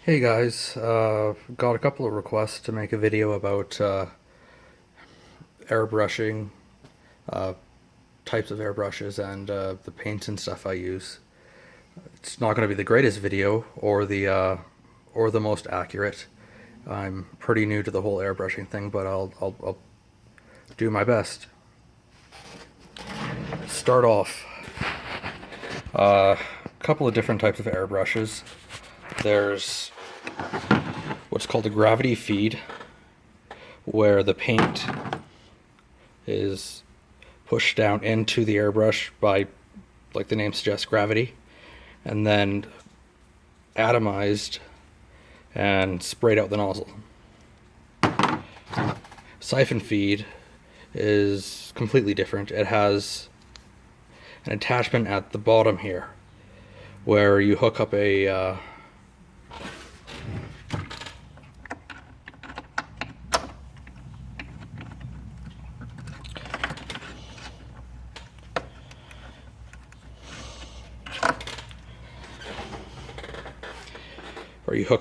Hey guys, got a couple of requests to make a video about airbrushing, uh, types of airbrushes, and the paints and stuff I use. It's not going to be the greatest video or the most accurate. I'm pretty new to the whole airbrushing thing, but I'll do my best. Start off, a couple of different types of airbrushes. There's what's called a gravity feed, where the paint is pushed down into the airbrush by, like the name suggests, gravity, and then atomized and sprayed out the nozzle. Siphon feed is completely different. It has an attachment at the bottom here where you hook up a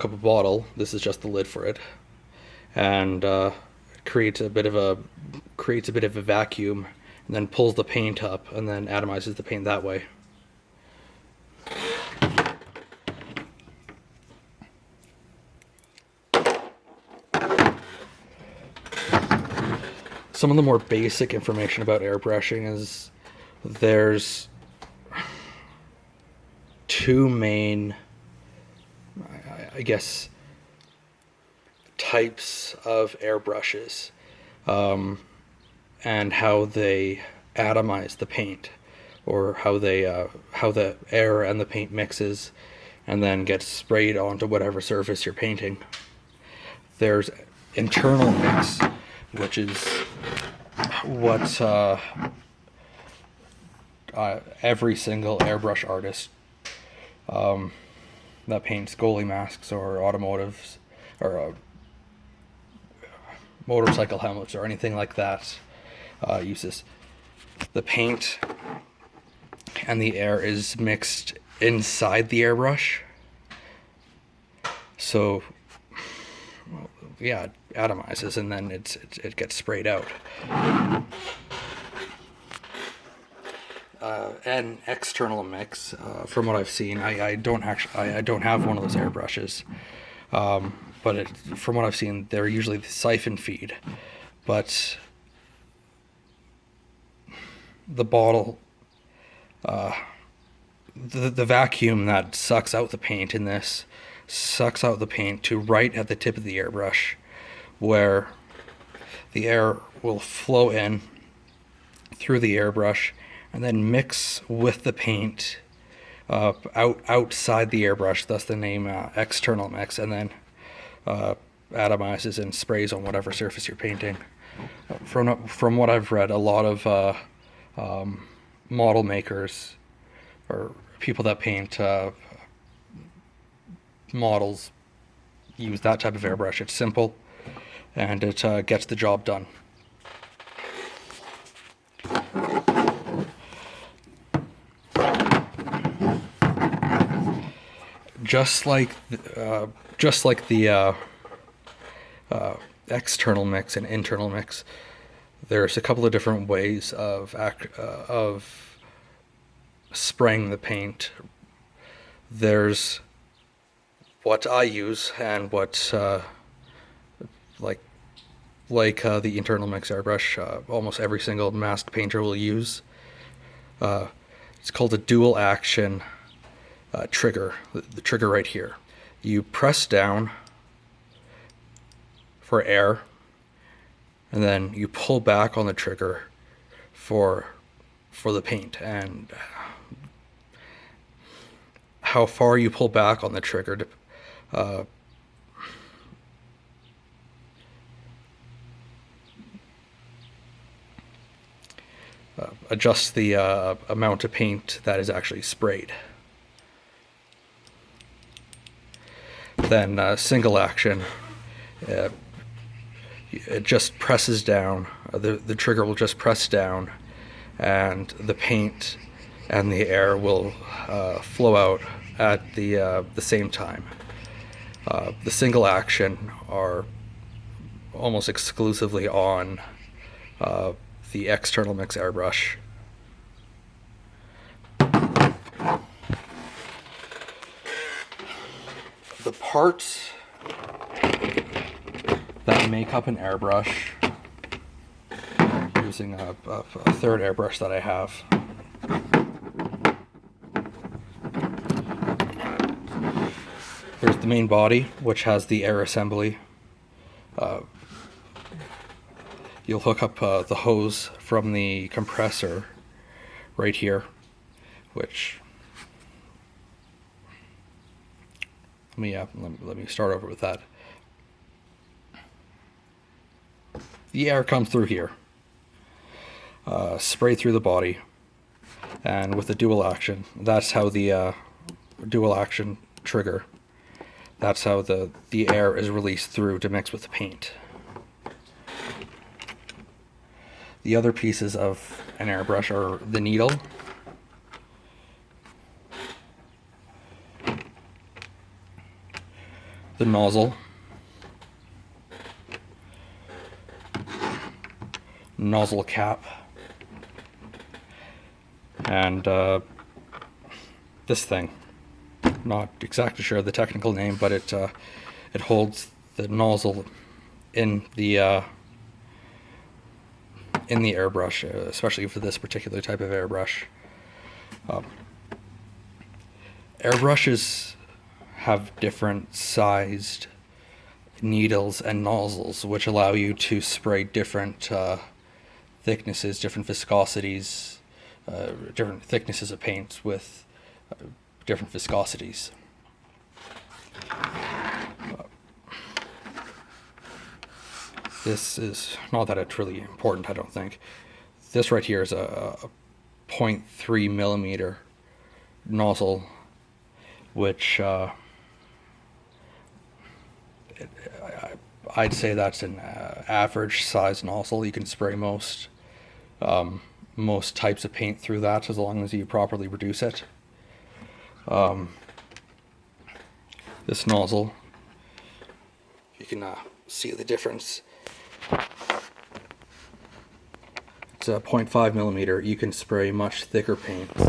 bottle. This is just the lid for it, and it creates a bit of a vacuum, and then pulls the paint up, and then atomizes the paint that way. Some of the more basic information about airbrushing is there's two main, I guess, types of airbrushes, and how they atomize the paint, or how the air and the paint mixes and then gets sprayed onto whatever surface you're painting. There's internal mix, which is what every single airbrush artist that paints goalie masks or automotives or motorcycle helmets or anything like that uses. The paint and the air is mixed inside the airbrush, so yeah, it atomizes and then it gets sprayed out. An external mix, from what I've seen, I don't have one of those airbrushes, but from what I've seen, they're usually the siphon feed, but the bottle, the vacuum that sucks out the paint in this sucks out the paint to right at the tip of the airbrush, where the air will flow in through the airbrush and then mix with the paint outside the airbrush, thus the name external mix, and then atomizes and sprays on whatever surface you're painting. From what I've read, a lot of model makers or people that paint models use that type of airbrush. It's simple and it gets the job done. Just like the external mix and internal mix, there's a couple of different ways of spraying the paint. There's what I use and what like the internal mix airbrush, almost every single masked painter will use. It's called a dual action trigger. The trigger right here. You press down for air, and then you pull back on the trigger for the paint. And how far you pull back on the trigger adjusts the amount of paint that is actually sprayed. Then single action, it just presses down. The trigger will just press down, and the paint and the air will flow out at the same time. The single action are almost exclusively on the external mix airbrush. The parts that make up an airbrush, using a third airbrush that I have. There's the main body, which has the air assembly. You'll hook up the hose from the compressor right here, which let me start over with that. The air comes through here, sprayed through the body, and with the dual action, that's how the dual action trigger, that's how the air is released through to mix with the paint. The other pieces of an airbrush are the needle, the nozzle, nozzle cap, and this thing. Not exactly sure of the technical name, but it holds the nozzle in the airbrush, especially for this particular type of airbrush. Airbrushes have different sized needles and nozzles, which allow you to spray different thicknesses, different viscosities, different thicknesses of paints with different viscosities. This is not that it's really important, I don't think. This right here is a 0.3 millimeter nozzle, which I'd say that's an average size nozzle. You can spray most types of paint through that as long as you properly reduce it. This nozzle, you can see the difference. It's a 0.5 millimeter. You can spray much thicker paints,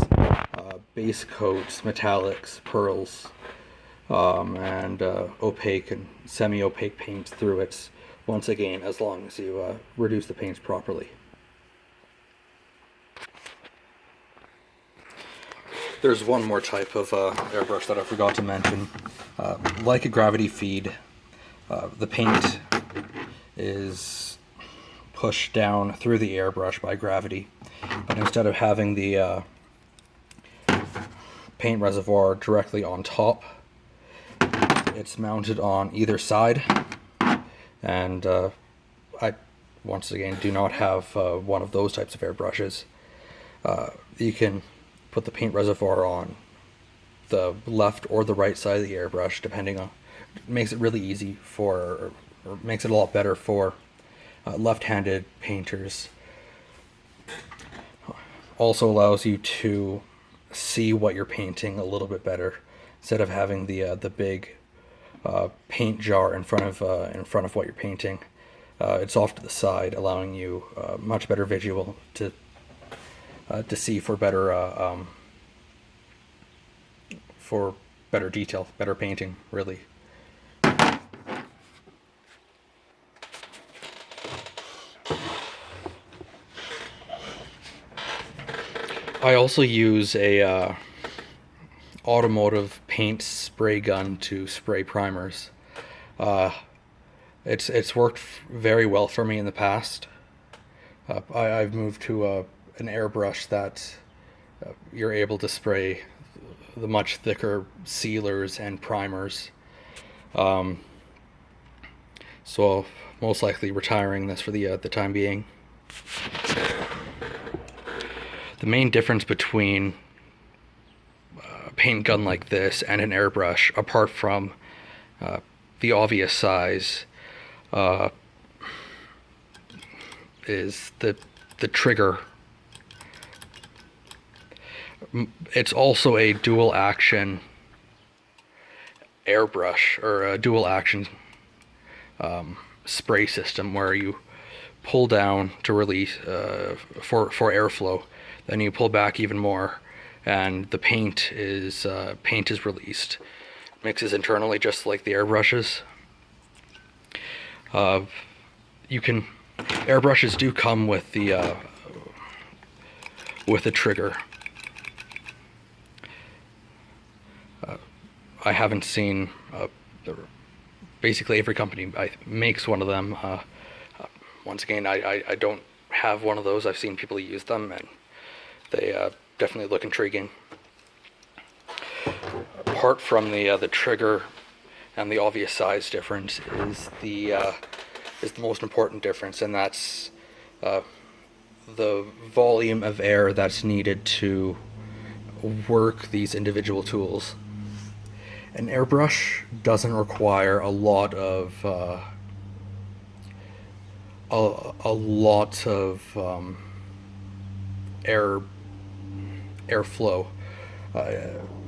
base coats, metallics, pearls, and opaque and semi-opaque paints through it, once again, as long as you reduce the paints properly. There's one more type of airbrush that I forgot to mention. Like a gravity feed, the paint is pushed down through the airbrush by gravity, but instead of having the paint reservoir directly on top, it's mounted on either side, and I once again do not have one of those types of airbrushes. You can put the paint reservoir on the left or the right side of the airbrush, depending on. It makes it really easy for, or makes it a lot better for left-handed painters. Also allows you to see what you're painting a little bit better, instead of having the big paint jar in front of what you're painting. It's off to the side, allowing you much better visual to see for better detail, better painting, really. I also use a automotive paint spray gun to spray primers. It's worked very well for me in the past. I've moved to an airbrush that you're able to spray the much thicker sealers and primers. So most likely retiring this for the time being. The main difference between a paint gun like this and an airbrush, apart from the obvious size, is the trigger. It's also a dual action airbrush or a dual action spray system where you pull down to release for airflow, then you pull back even more, and the paint is released. Mixes internally just like the airbrushes. Airbrushes do come with the trigger. I haven't seen basically every company makes one of them. Once again, I don't have one of those. I've seen people use them, and they definitely look intriguing. Apart from the trigger and the obvious size difference is the most important difference, and that's the volume of air that's needed to work these individual tools. An airbrush doesn't require a lot of airflow.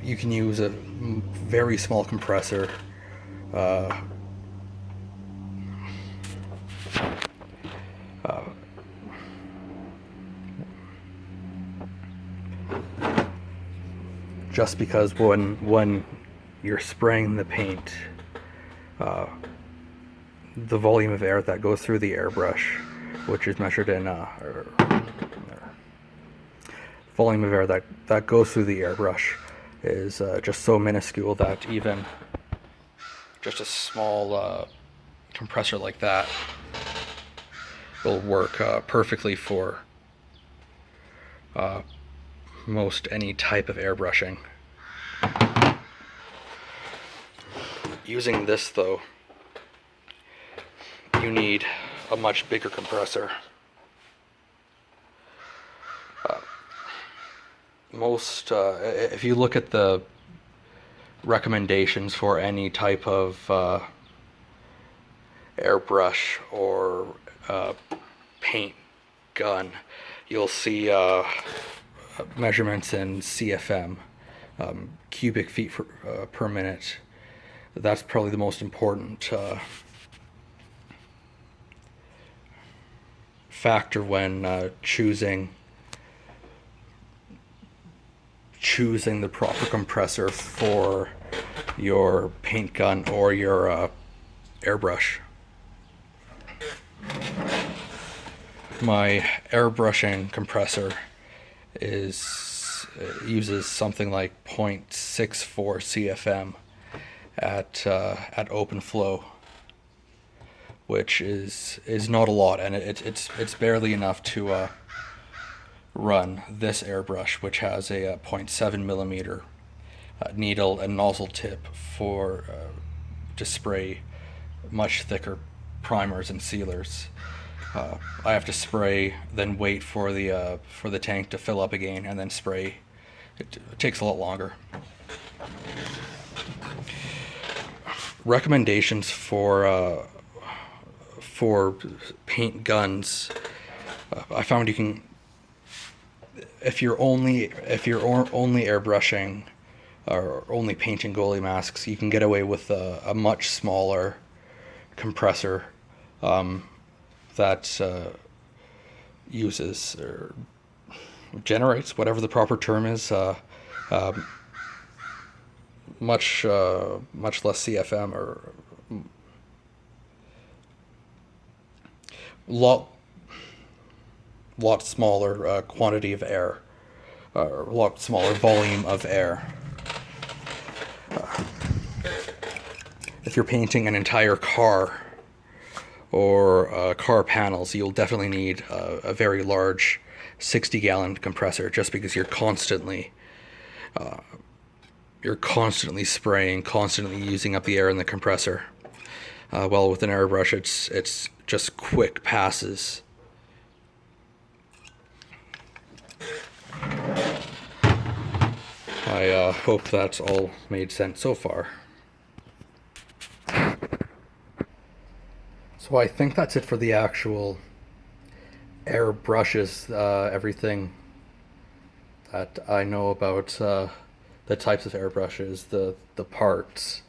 You can use a very small compressor. Just because when you're spraying the paint, the volume of air that goes through the airbrush, which is measured in volume of air that goes through the airbrush, is just so minuscule that even just a small compressor like that will work perfectly for most any type of airbrushing. Using this, though, you need a much bigger compressor. If you look at the recommendations for any type of airbrush or paint gun, you'll see measurements in CFM, cubic feet per minute. That's probably the most important factor when choosing the proper compressor for your paint gun or your airbrush. My airbrushing compressor uses something like 0.64 CFM at open flow, which is not a lot, and it's barely enough to run this airbrush, which has a 0.7 millimeter needle and nozzle tip to spray much thicker primers and sealers. I have to spray, then wait for the tank to fill up again, and then spray. It takes a lot longer. Recommendations for paint guns. I found you can, if you're only airbrushing or only painting goalie masks, you can get away with a much smaller compressor that uses or generates, whatever the proper term is, much less CFM, or lot smaller quantity of air, or a lot smaller volume of air. If you're painting an entire car or car panels, you'll definitely need a very large 60-gallon compressor, just because you're constantly spraying, constantly using up the air in the compressor. While with an airbrush, it's just quick passes. I hope that's all made sense so far. So I think that's it for the actual airbrushes, everything that I know about the types of airbrushes, the parts,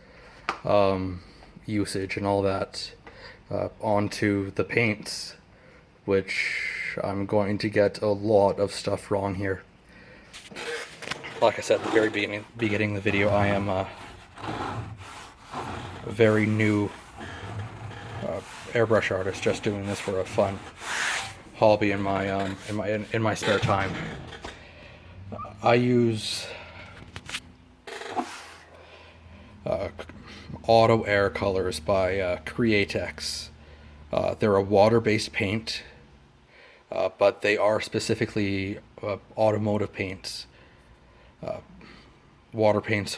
usage and all that onto the paints, which I'm going to get a lot of stuff wrong here. Like I said at the very beginning of the video, I am a very new airbrush artist, just doing this for a fun hobby in my spare time. I use Auto Air Colors by Createx. They're a water-based paint, but they are specifically automotive paints. Water-based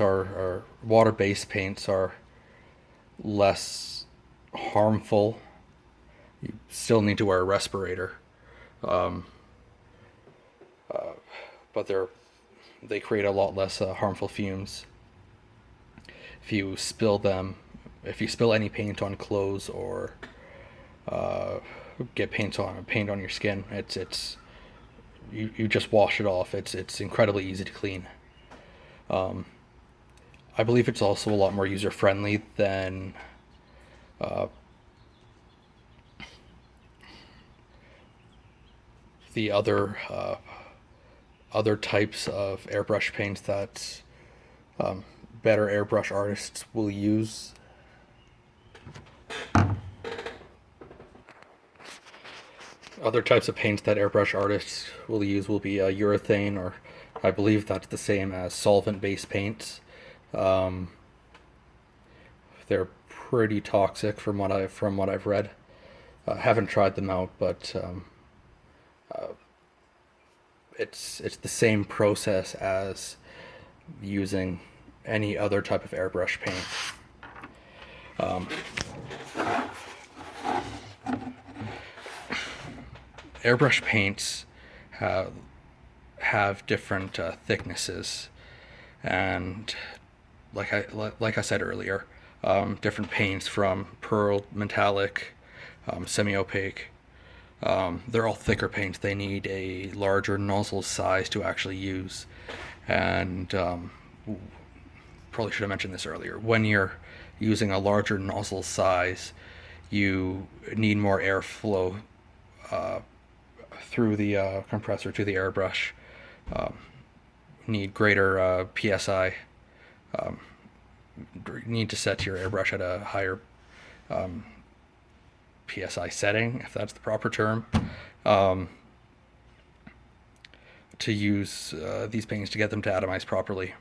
paints are less harmful. You still need to wear a respirator, but they create a lot less harmful fumes. If you spill any paint on clothes or get paint on your skin, you just wash it off. It's incredibly easy to clean. I believe it's also a lot more user friendly than the other types of airbrush paints that better airbrush artists will use. Other types of paints that airbrush artists will use will be urethane, or I believe that's the same as solvent-based paints. They're pretty toxic from what I've read. Haven't tried them out, but it's the same process as using any other type of airbrush paint. Airbrush paints have different thicknesses, and like I said earlier, different paints from pearl, metallic, semi-opaque. They're all thicker paints. They need a larger nozzle size to actually use, and probably should have mentioned this earlier. When you're using a larger nozzle size, you need more airflow through the compressor to the airbrush. Need greater PSI. Need to set your airbrush at a higher PSI setting, if that's the proper term, to use these paints to get them to atomize properly.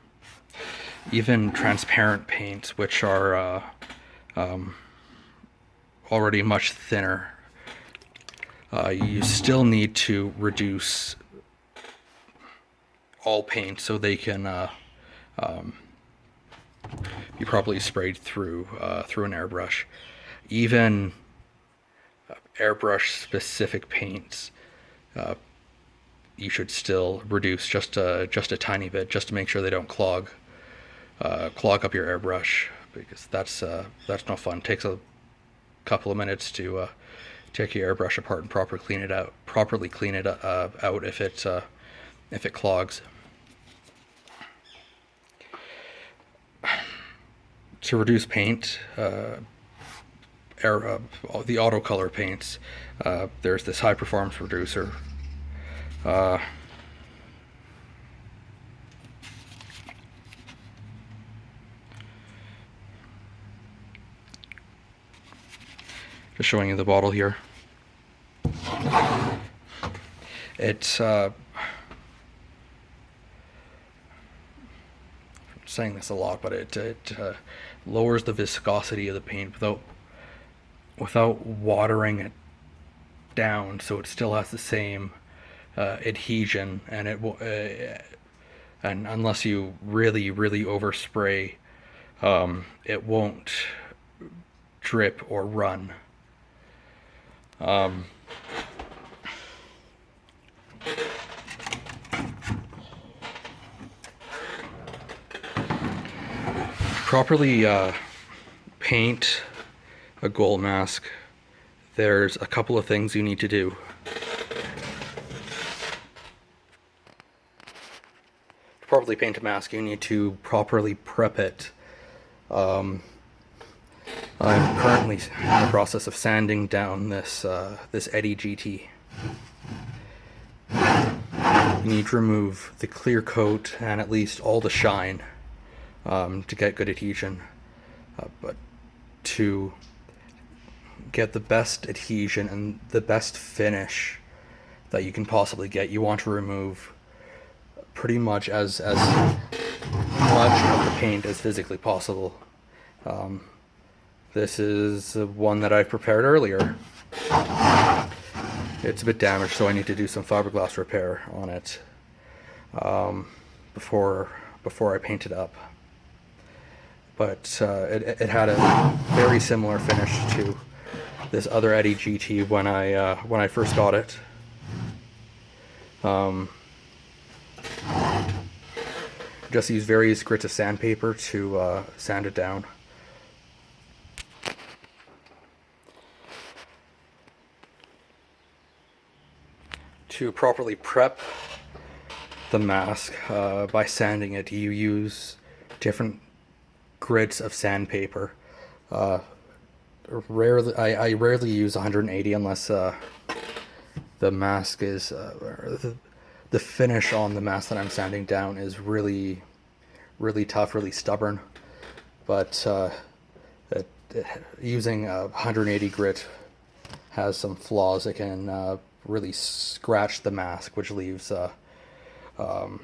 Even transparent paints, which are already much thinner, you still need to reduce all paint so they can be properly sprayed through an airbrush. Even airbrush specific paints, you should still reduce just a tiny bit, just to make sure they don't clog up your airbrush, because that's no fun. It takes a couple of minutes to take your airbrush apart and properly clean it out if it clogs. To reduce paint, the auto color paints, there's this high performance reducer. Just showing you the bottle here. It's saying this a lot, but it lowers the viscosity of the paint without watering it down, so it still has the same adhesion, and and unless you really overspray, it won't drip or run. Properly paint a gold mask, there's a couple of things you need to do. To properly paint a mask, you need to properly prep it I'm currently in the process of sanding down this Eddie GT. You need to remove the clear coat and at least all the shine to get good adhesion. But to get the best adhesion and the best finish that you can possibly get, you want to remove pretty much as much of the paint as physically possible. This is one that I prepared earlier. It's a bit damaged, so I need to do some fiberglass repair on it before I paint it up. But it had a very similar finish to this other Eddie GT when I first got it. Just use various grits of sandpaper to sand it down. To properly prep the mask by sanding it, you use different grits of sandpaper. I rarely use 180 unless the mask is the finish on the mask that I'm sanding down is really tough, really stubborn. But using 180 grit has some flaws. It can really scratch the mask, which leaves some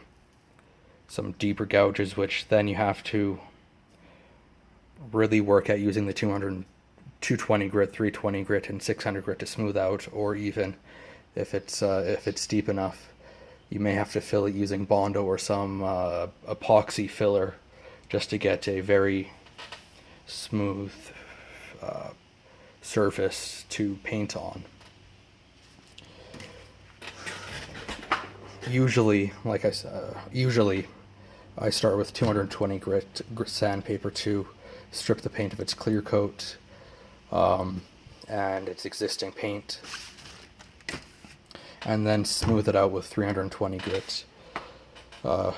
deeper gouges, which then you have to really work at using the 220 grit, 320 grit, and 600 grit to smooth out, or even if it's deep enough, you may have to fill it using Bondo or some epoxy filler just to get a very smooth surface to paint on. Usually, like I said, I start with 220 grit sandpaper to strip the paint of its clear coat and its existing paint, and then smooth it out with 320 grit. The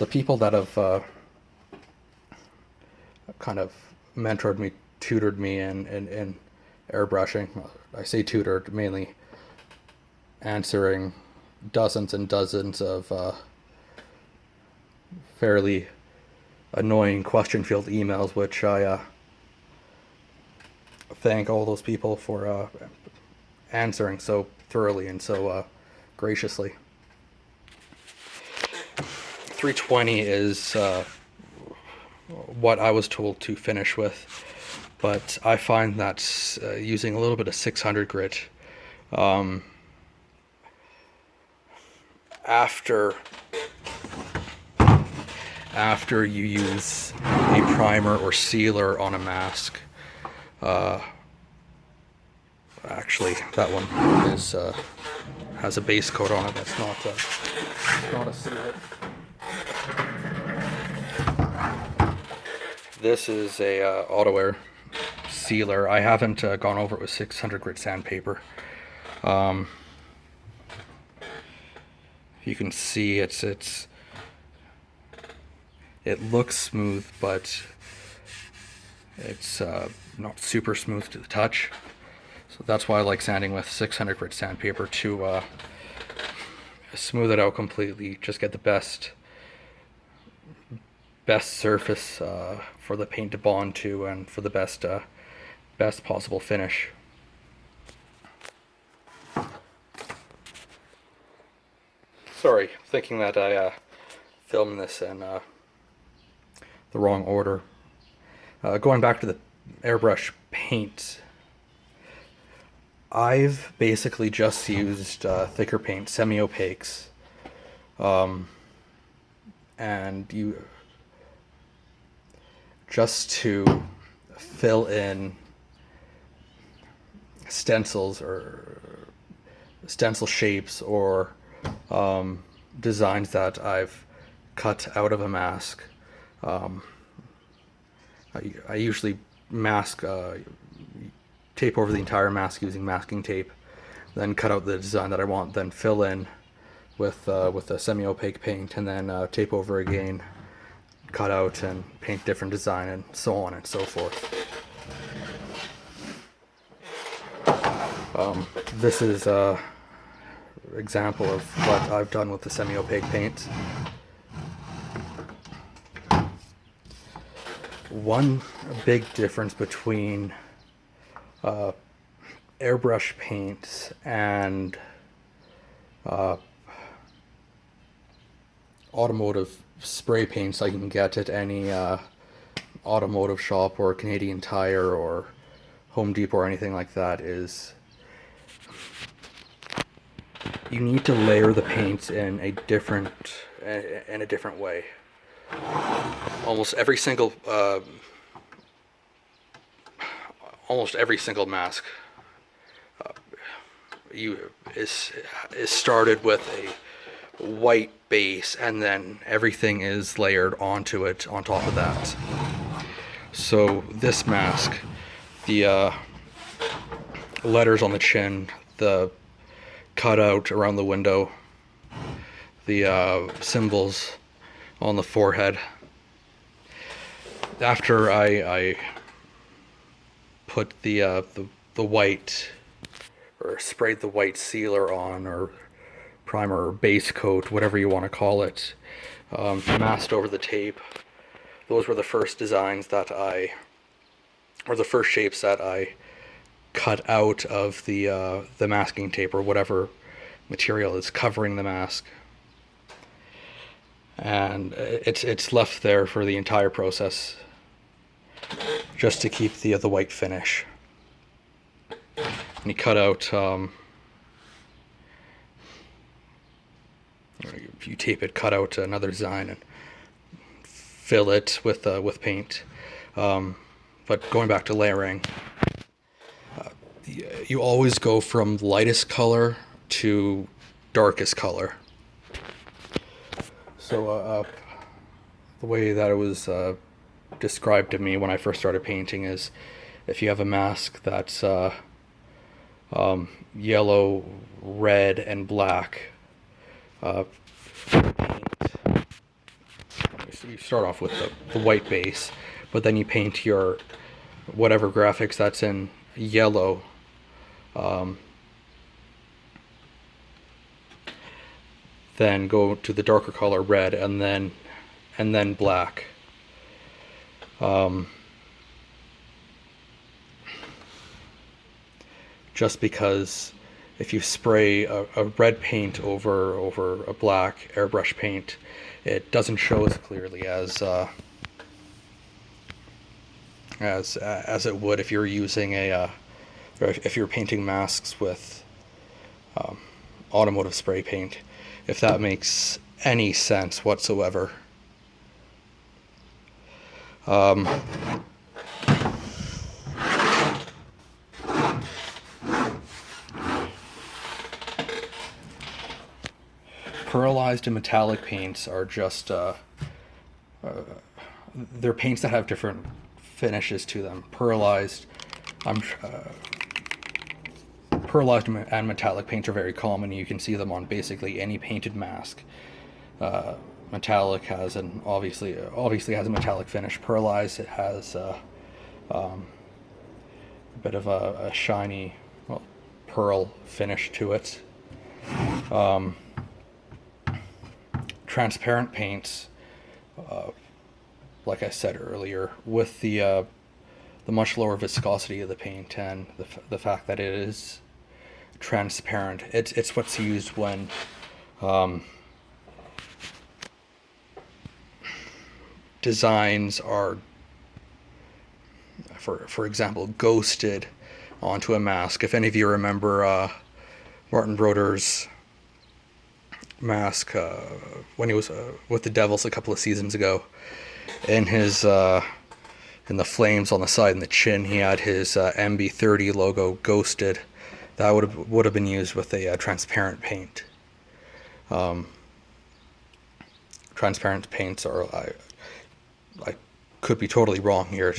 people that have kind of mentored me, tutored me in airbrushing, I say tutored, mainly answering dozens and dozens of fairly annoying question-filled emails, which I thank all those people for answering so thoroughly and so graciously. 320 is what I was told to finish with, but I find that using a little bit of 600 grit after you use a primer or sealer on a mask, actually that one is has a base coat on it. That's not a sealer. This is a auto air sealer. I haven't gone over it with 600 grit sandpaper. You can see it looks smooth, but it's not super smooth to the touch. So that's why I like sanding with 600 grit sandpaper to smooth it out completely. Just get the best surface for the paint to bond to, and for the best possible finish. Sorry, thinking that I filmed this in the wrong order. Going back to the airbrush paint, I've basically just used thicker paint, semi-opaques, and just to fill in stencils or stencil shapes or designs that I've cut out of a mask. I usually mask, tape over the entire mask using masking tape, then cut out the design that I want, then fill in with a semi-opaque paint, and then tape over again, cut out and paint different design, and so on and so forth. This is an example of what I've done with the semi-opaque paint. One big difference between airbrush paints and automotive spray paints I can get at any automotive shop or Canadian Tire or Home Depot or anything like that is you need to layer the paints in a different way. Almost every single mask is started with a white base, and then everything is layered onto it on top of that. So this mask, the letters on the chin, the cutout around the window, the symbols on the forehead. After I put the white, or sprayed the white sealer on, or primer, or base coat, whatever you want to call it, masked over the tape, those were the first designs that or the first shapes that I cut out of the masking tape, or whatever material is covering the mask. And it's left there for the entire process, just to keep the white finish. And you cut out, you tape it, cut out another design, and fill it with paint. But going back to layering, you always go from lightest color to darkest color. So the way that it was described to me when I first started painting is, if you have a mask that's yellow, red, and black, paint. So you start off with the white base, but then you paint your whatever graphics that's in yellow, then go to the darker color red, and then black. Just because if you spray a red paint over a black airbrush paint, it doesn't show as clearly as it would if you're using or if you're painting masks with automotive spray paint, if that makes any sense whatsoever. Pearlized and metallic paints are just they're paints that have different finishes to them. Pearlized and metallic paints are very common. You can see them on basically any painted mask. Metallic has obviously has a metallic finish. Pearlized, it has a bit of a shiny, pearl finish to it. Transparent paints, like I said earlier, with the much lower viscosity of the paint and the fact that it is transparent, it's what's used when designs are, for example, ghosted onto a mask. If any of you remember Martin Broder's mask when he was with the Devils a couple of seasons ago, in his in the flames on the side and the chin, he had his MB30 logo ghosted. That would have been used with a transparent paint. Transparent paints are, I could be totally wrong here.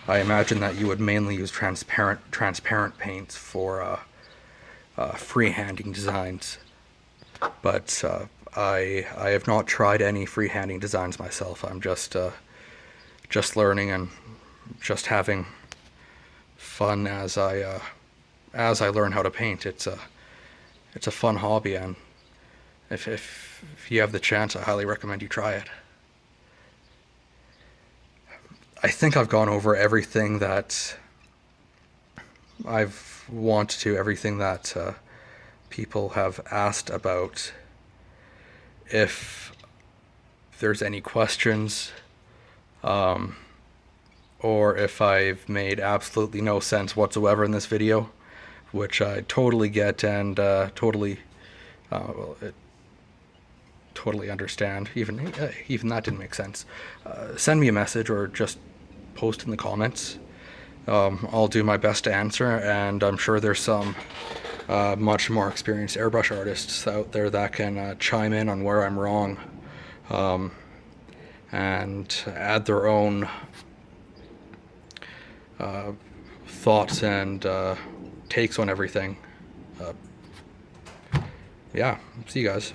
I imagine that you would mainly use transparent paints for freehanding designs. but I have not tried any freehanding designs myself. I'm just learning and just having fun as I learn how to paint. It's a fun hobby, and if you have the chance, I highly recommend you try it. I think I've gone over everything that I've wanted to, everything that people have asked about. If there's any questions, or if I've made absolutely no sense whatsoever in this video, which I totally get and totally understand. Even that didn't make sense. Send me a message or just post in the comments. I'll do my best to answer, and I'm sure there's some much more experienced airbrush artists out there that can chime in on where I'm wrong, and add their own thoughts and takes on everything. Yeah, see you guys.